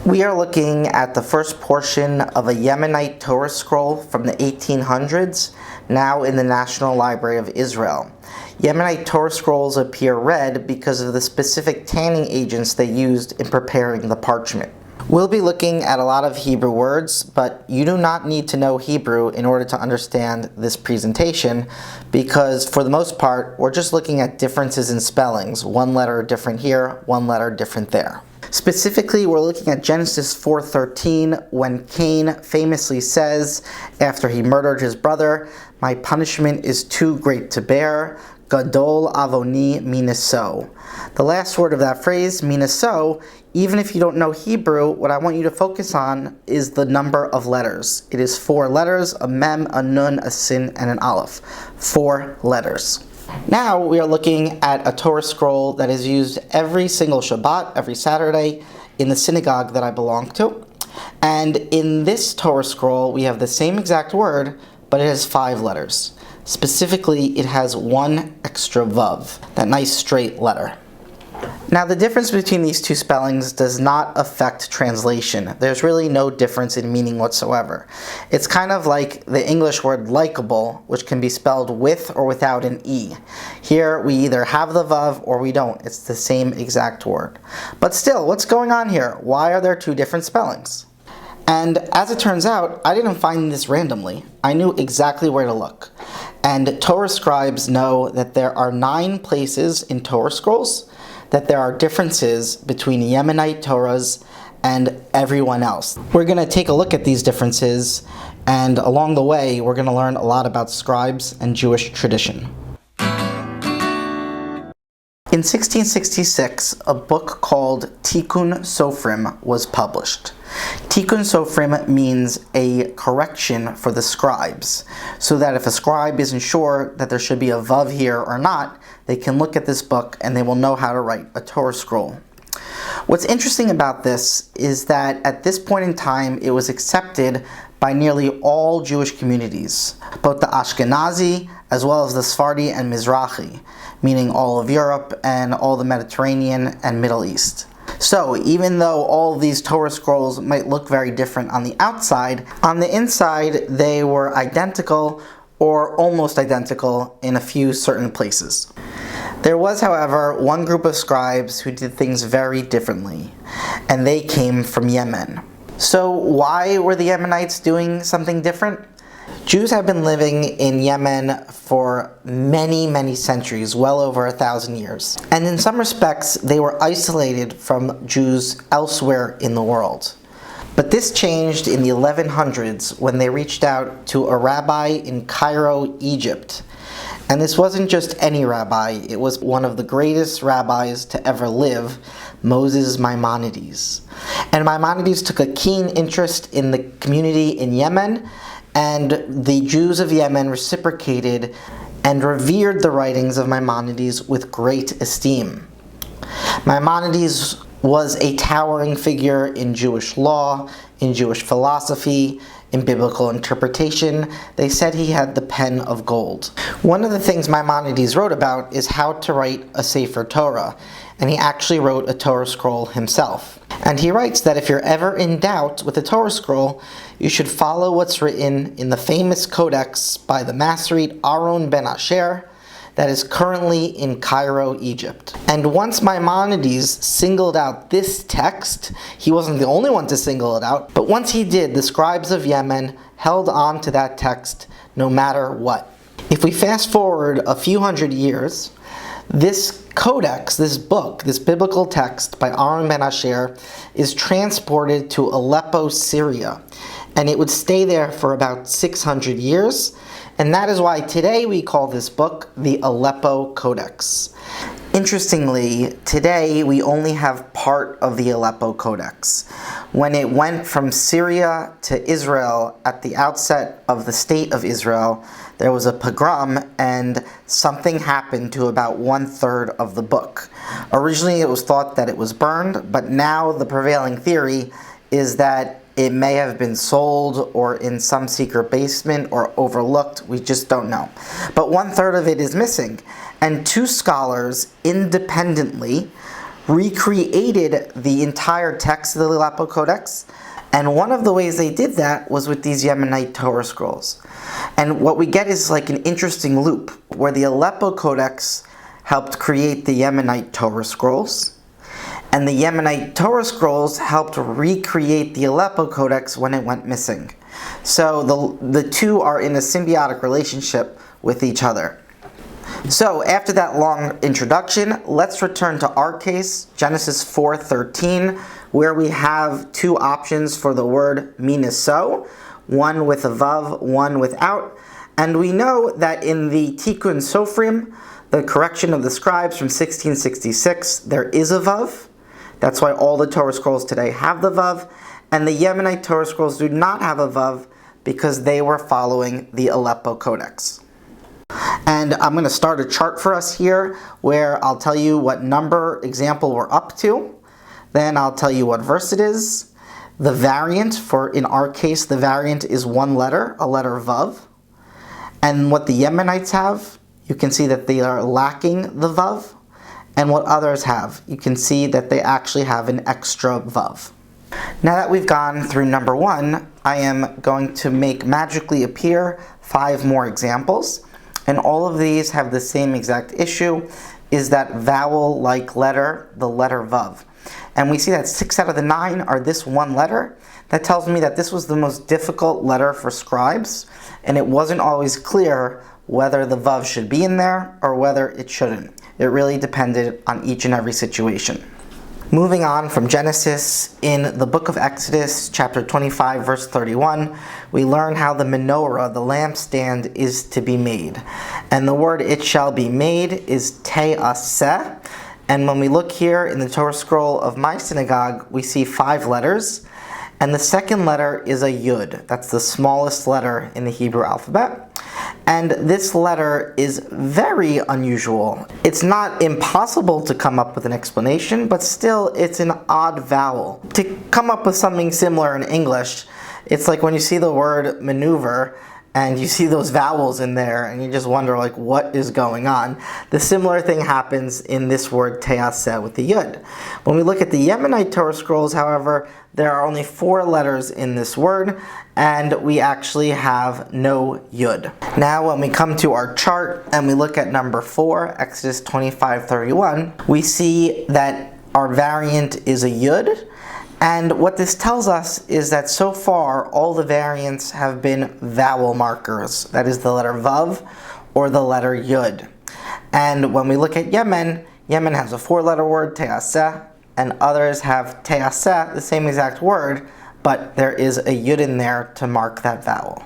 We are looking at the first portion of a Yemenite Torah scroll from the 1800s, now in the National Library of Israel. Yemenite Torah scrolls appear red because of the specific tanning agents they used in preparing the parchment. We'll be looking at a lot of Hebrew words, but you do not need to know Hebrew in order to understand this presentation, because for the most part, we're just looking at differences in spellings. One letter different here, one letter different there. Specifically, we're looking at Genesis 4:13, when Cain famously says, after he murdered his brother, "My punishment is too great to bear, gadol avoni minaso." The last word of that phrase, minaso, even if you don't know Hebrew, what I want you to focus on is the number of letters. It is 4 letters, a mem, a nun, a sin, and an aleph. 4 letters. Now we are looking at a Torah scroll that is used every single Shabbat, every Saturday, in the synagogue that I belong to. And in this Torah scroll, we have the same exact word, but it has 5 letters. Specifically, it has 1 extra vav, that nice straight letter. Now, the difference between these two spellings does not affect translation. There's really no difference in meaning whatsoever. It's kind of like the English word likable, which can be spelled with or without an E. Here, we either have the vav or we don't. It's the same exact word. But still, what's going on here? Why are there 2 different spellings? And as it turns out, I didn't find this randomly. I knew exactly where to look. And Torah scribes know that there are 9 places in Torah scrolls that there are differences between Yemenite Torahs and everyone else. We're going to take a look at these differences, and along the way, we're going to learn a lot about scribes and Jewish tradition. In 1666, a book called Tikkun Sofrim was published. Tikkun Sofrim means a correction for the scribes, so that if a scribe isn't sure that there should be a vav here or not, they can look at this book and they will know how to write a Torah scroll. What's interesting about this is that at this point in time, it was accepted by nearly all Jewish communities, both the Ashkenazi as well as the Sephardi and Mizrahi, meaning all of Europe and all the Mediterranean and Middle East. So even though all of these Torah scrolls might look very different on the outside, on the inside they were identical or almost identical in a few certain places. There was, however, one group of scribes who did things very differently, and they came from Yemen. So why were the Yemenites doing something different? Jews have been living in Yemen for many, many centuries, well over 1,000 years. And in some respects, they were isolated from Jews elsewhere in the world. But this changed in the 1100s when they reached out to a rabbi in Cairo, Egypt. And this wasn't just any rabbi, it was one of the greatest rabbis to ever live, Moses Maimonides. And Maimonides took a keen interest in the community in Yemen, and the Jews of Yemen reciprocated and revered the writings of Maimonides with great esteem. Maimonides was a towering figure in Jewish law, in Jewish philosophy, in biblical interpretation. They said he had the pen of gold. One of the things Maimonides wrote about is how to write a Sefer Torah, and he actually wrote a Torah scroll himself. And he writes that if you're ever in doubt with a Torah scroll, you should follow what's written in the famous Codex by the Masorete Aaron ben Asher that is currently in Cairo, Egypt. And once Maimonides singled out this text, he wasn't the only one to single it out, but once he did, the scribes of Yemen held on to that text no matter what. If we fast forward a few hundred years, this codex, this book, this biblical text by Aaron ben Asher is transported to Aleppo, Syria, and it would stay there for about 600 years, and that is why today we call this book the Aleppo Codex. Interestingly, today we only have part of the Aleppo Codex. When it went from Syria to Israel at the outset of the state of Israel, there was a pogrom and something happened to about 1/3 of the book. Originally it was thought that it was burned, but now the prevailing theory is that it may have been sold or in some secret basement or overlooked. We just don't know. But 1/3 of it is missing. And 2 scholars independently recreated the entire text of the Aleppo Codex. And one of the ways they did that was with these Yemenite Torah scrolls. And what we get is like an interesting loop, where the Aleppo Codex helped create the Yemenite Torah scrolls, and the Yemenite Torah scrolls helped recreate the Aleppo Codex when it went missing. So the two are in a symbiotic relationship with each other. So after that long introduction, let's return to our case, Genesis 4:13, where we have two options for the word minaso, one with a vav, one without. And we know that in the Tikkun Sofrim, the correction of the scribes from 1666, there is a vav. That's why all the Torah scrolls today have the vav. And the Yemenite Torah scrolls do not have a vav because they were following the Aleppo Codex. And I'm going to start a chart for us here where I'll tell you what number example we're up to. Then I'll tell you what verse it is. The variant, in our case, the variant is one letter, a letter vav. And what the Yemenites have, you can see that they are lacking the vav. And what others have, you can see that they actually have an extra vav. Now that we've gone through number one, I am going to make magically appear 5 more examples. And all of these have the same exact issue, is that vowel-like letter, the letter vav. And we see that 6 out of the 9 are this one letter. That tells me that this was the most difficult letter for scribes, and it wasn't always clear whether the vav should be in there or whether it shouldn't. It really depended on each and every situation. Moving on from Genesis, in the book of Exodus, chapter 25, verse 31, we learn how the menorah, the lampstand, is to be made. And the word "it shall be made" is te'aseh. And when we look here in the Torah scroll of my synagogue, we see 5 letters. And the second letter is a yud. That's the smallest letter in the Hebrew alphabet. And this letter is very unusual. It's not impossible to come up with an explanation, but still it's an odd vowel. To come up with something similar in English, it's like when you see the word maneuver and you see those vowels in there and you just wonder like what is going on. The similar thing happens in this word te'aseh with the yud. When we look at the Yemenite Torah scrolls, however, there are only 4 letters in this word, and we actually have no yud. Now when we come to our chart and we look at number 4, Exodus 25:31, we see that our variant is a yud. And what this tells us is that so far all the variants have been vowel markers. That is the letter vav or the letter yud. And when we look at Yemen, Yemen has a 4-letter word, te'aseh, and others have te'aseh, the same exact word, but there is a yud in there to mark that vowel.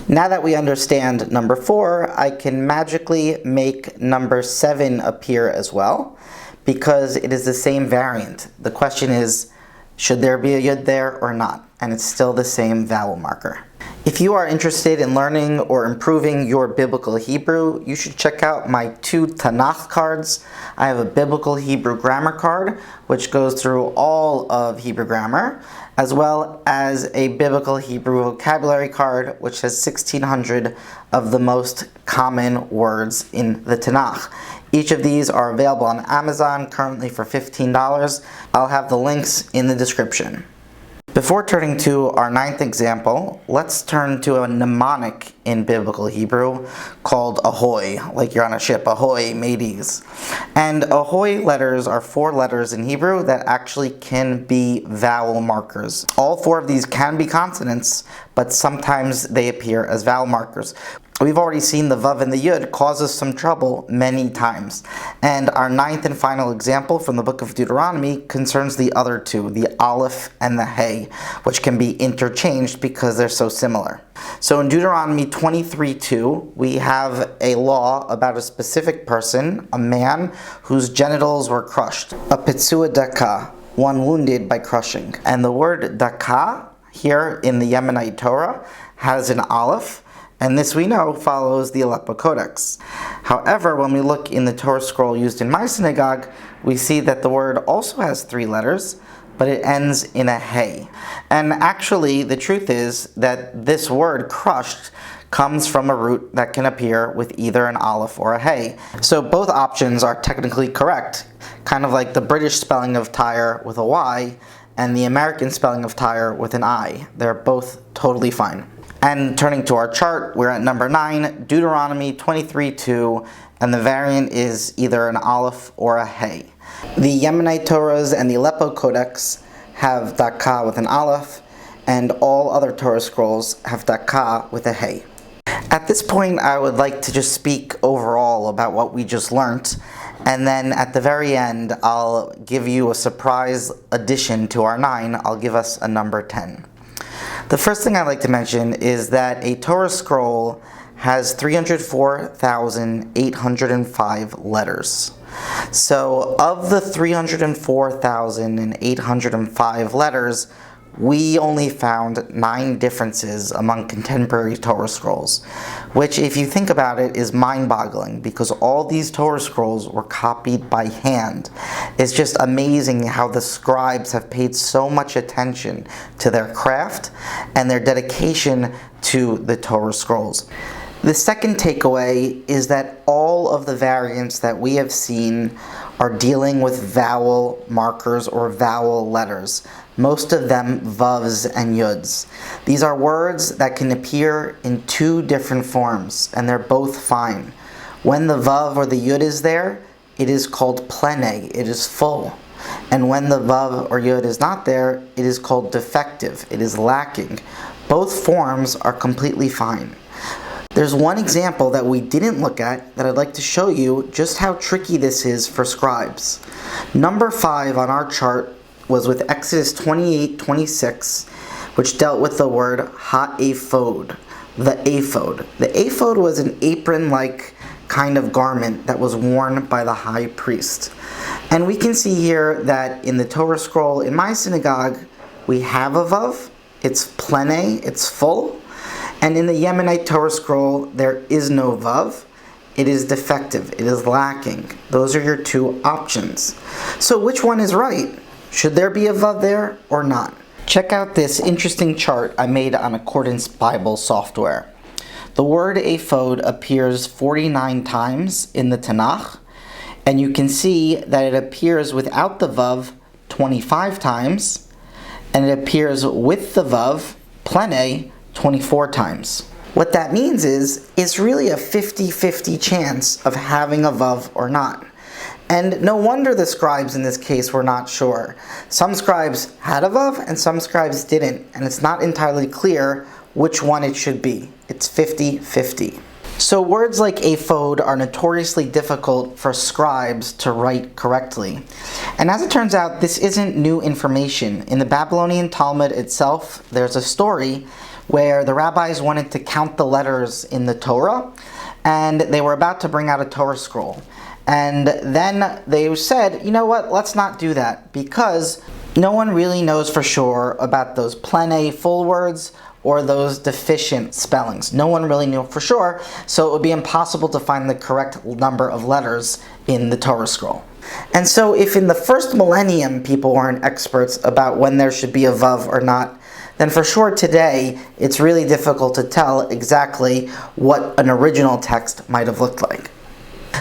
Now that we understand number 4, I can magically make number 7 appear as well, because it is the same variant. The question is, should there be a yud there or not? And it's still the same vowel marker. If you are interested in learning or improving your biblical Hebrew, you should check out my 2 Tanakh cards. I have a biblical Hebrew grammar card, which goes through all of Hebrew grammar, as well as a biblical Hebrew vocabulary card, which has 1,600 of the most common words in the Tanakh. Each of these are available on Amazon, currently for $15. I'll have the links in the description. Before turning to our 9th example, let's turn to a mnemonic in biblical Hebrew called ahoy, like you're on a ship, ahoy mateys. And ahoy letters are 4 letters in Hebrew that actually can be vowel markers. All 4 of these can be consonants, but sometimes they appear as vowel markers. We've already seen the vav and the yud cause us some trouble many times. And our 9th and final example from the book of Deuteronomy concerns the other 2, the aleph and the hey, which can be interchanged because they're so similar. So in Deuteronomy 23:2, we have a law about a specific person, a man whose genitals were crushed. A pitzua daka, one wounded by crushing. And the word daka here in the Yemenite Torah has an aleph, and this we know follows the Aleppo Codex. However, when we look in the Torah scroll used in my synagogue, we see that the word also has 3 letters, but it ends in a hey. And actually, the truth is that this word crushed comes from a root that can appear with either an aleph or a hey. So both options are technically correct, kind of like the British spelling of tire with a Y and the American spelling of tire with an I. They're both totally fine. And turning to our chart, we're at number 9, Deuteronomy 23:2, and the variant is either an aleph or a hey. The Yemenite Torahs and the Aleppo Codex have Daka with an aleph, and all other Torah scrolls have Daka with a hey. At this point, I would like to just speak overall about what we just learnt, and then at the very end, I'll give you a surprise addition to our 9. I'll give us a number 10. The first thing I'd like to mention is that a Torah scroll has 304,805 letters. So of the 304,805 letters, we only found 9 differences among contemporary Torah scrolls, which, if you think about it, is mind-boggling because all these Torah scrolls were copied by hand. It's just amazing how the scribes have paid so much attention to their craft and their dedication to the Torah scrolls. The second takeaway is that all of the variants that we have seen are dealing with vowel markers or vowel letters. Most of them vavs and yuds. These are words that can appear in 2 different forms, and they're both fine. When the vav or the yud is there, it is called plene, it is full. And when the vav or yud is not there, it is called defective, it is lacking. Both forms are completely fine. There's one example that we didn't look at that I'd like to show you just how tricky this is for scribes. Number 5 on our chart was with Exodus 28:26, which dealt with the word ha-ephod, the ephod. The ephod was an apron-like kind of garment that was worn by the high priest. And we can see here that in the Torah scroll in my synagogue, we have a vav, it's plene, it's full. And in the Yemenite Torah scroll, there is no vav. It is defective. It is lacking. Those are your 2 options. So which one is right? Should there be a vav there or not? Check out this interesting chart I made on Accordance Bible software. The word ephod appears 49 times in the Tanakh, and you can see that it appears without the vav 25 times, and it appears with the vav, plene, 24 times. What that means is it's really a 50-50 chance of having a vav or not. And no wonder the scribes in this case were not sure. Some scribes had a vav and some scribes didn't, and it's not entirely clear which one it should be. It's 50-50. So words like ephod are notoriously difficult for scribes to write correctly. And as it turns out, this isn't new information. In the Babylonian Talmud itself, there's a story where the rabbis wanted to count the letters in the Torah, and they were about to bring out a Torah scroll. And then they said, you know what, let's not do that, because no one really knows for sure about those plene full words or those deficient spellings. No one really knew for sure, so it would be impossible to find the correct number of letters in the Torah scroll. And so if in the first millennium people weren't experts about when there should be a vav or not, then for sure today it's really difficult to tell exactly what an original text might have looked like.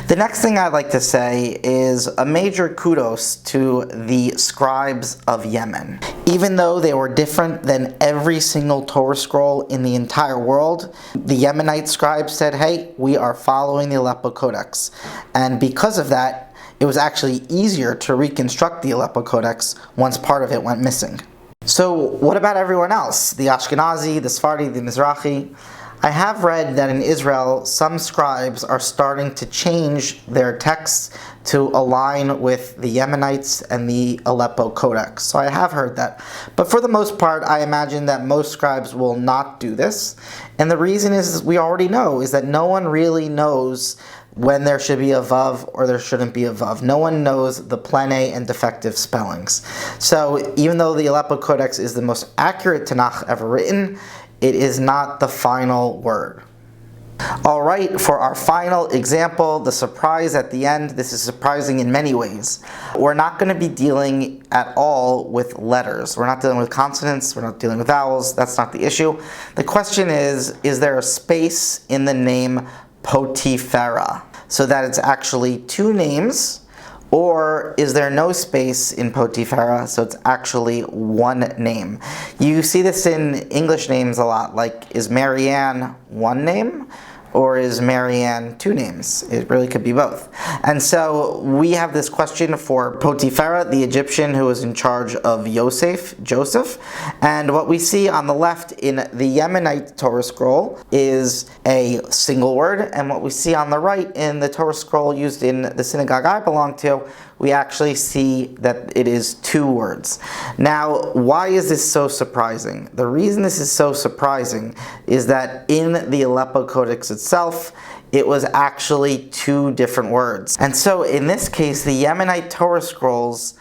The next thing I'd like to say is a major kudos to the scribes of Yemen. Even though they were different than every single Torah scroll in the entire world, the Yemenite scribes said, hey, we are following the Aleppo Codex. And because of that, it was actually easier to reconstruct the Aleppo Codex once part of it went missing. So what about everyone else? The Ashkenazi, the Sephardi, the Mizrahi? I have read that in Israel, some scribes are starting to change their texts to align with the Yemenites and the Aleppo Codex. So I have heard that. But for the most part, I imagine that most scribes will not do this. And the reason is, we already know, is that no one really knows when there should be a vav or there shouldn't be a vav. No one knows the plene and defective spellings. So even though the Aleppo Codex is the most accurate Tanakh ever written, it is not the final word. All right, for our final example, the surprise at the end. This is surprising in many ways. We're not going to be dealing at all with letters. We're not dealing with consonants. We're not dealing with vowels. That's not the issue. The question is there a space in the name Potiphera so that it's actually two names? Or is there no space in Potiphera, so it's actually one name? You see this in English names a lot, like is Marianne one name? Or is Marianne two names? It really could be both. And so we have this question for Potiphera, the Egyptian who was in charge of Joseph. And what we see on the left in the Yemenite Torah scroll is a single word. And what we see on the right in the Torah scroll used in the synagogue I belong to, we actually see that it is two words. Now, why is this so surprising? The reason this is so surprising is that in the Aleppo Codex itself, it was actually two different words. And so in this case, the Yemenite Torah scrolls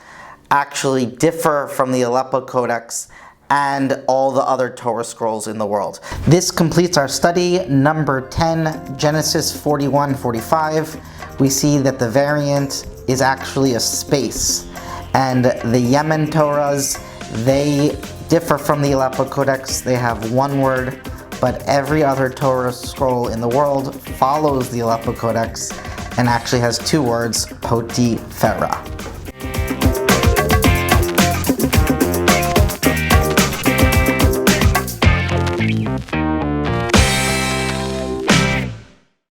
actually differ from the Aleppo Codex and all the other Torah scrolls in the world. This completes our study, number 10, Genesis 41-45. We see that the variant is actually a space. And the Yemen Torahs, they differ from the Aleppo Codex. They have one word, but every other Torah scroll in the world follows the Aleppo Codex and actually has two words, Potiphera.